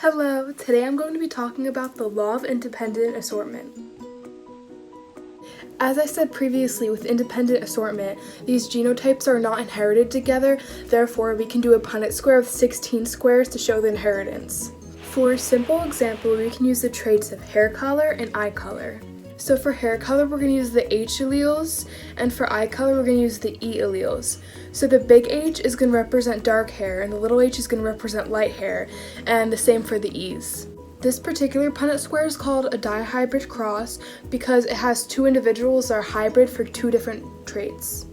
Hello, today I'm going to be talking about the law of independent assortment. As I said previously with independent assortment, these genotypes are not inherited together, therefore we can do a Punnett square with 16 squares to show the inheritance. For a simple example, we can use the traits of hair color and eye color. So for hair color, we're going to use the H alleles, and for eye color, we're going to use the E alleles. So the big H is going to represent dark hair, and the little h is going to represent light hair, and the same for the E's. This particular Punnett square is called a dihybrid cross because it has two individuals that are hybrid for two different traits.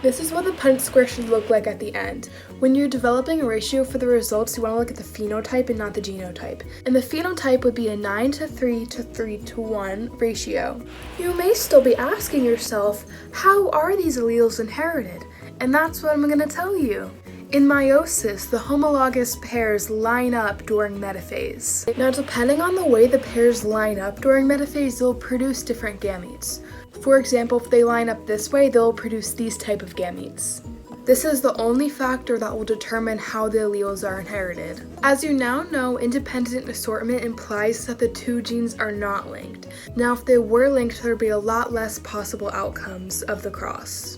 This is what the Punnett square should look like at the end. When you're developing a ratio for the results, you want to look at the phenotype and not the genotype. And the phenotype would be a 9:3 to 3:1 ratio. You may still be asking yourself, how are these alleles inherited? And that's what I'm going to tell you. In meiosis, the homologous pairs line up during metaphase. Now, depending on the way the pairs line up during metaphase, they'll produce different gametes. For example, if they line up this way, they'll produce these type of gametes. This is the only factor that will determine how the alleles are inherited. As you now know, independent assortment implies that the two genes are not linked. Now, if they were linked, there would be a lot less possible outcomes of the cross.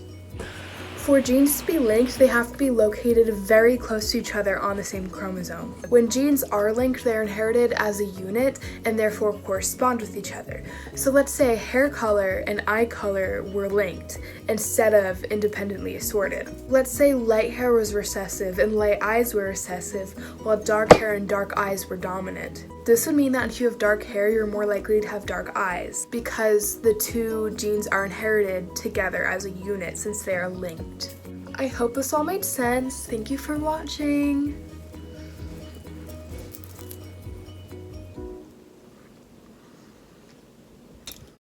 For genes to be linked, they have to be located very close to each other on the same chromosome. When genes are linked, they're inherited as a unit and therefore correspond with each other. So let's say hair color and eye color were linked instead of independently assorted. Let's say light hair was recessive and light eyes were recessive, while dark hair and dark eyes were dominant. This would mean that if you have dark hair, you're more likely to have dark eyes because the two genes are inherited together as a unit since they are linked. I hope this all made sense. Thank you for watching.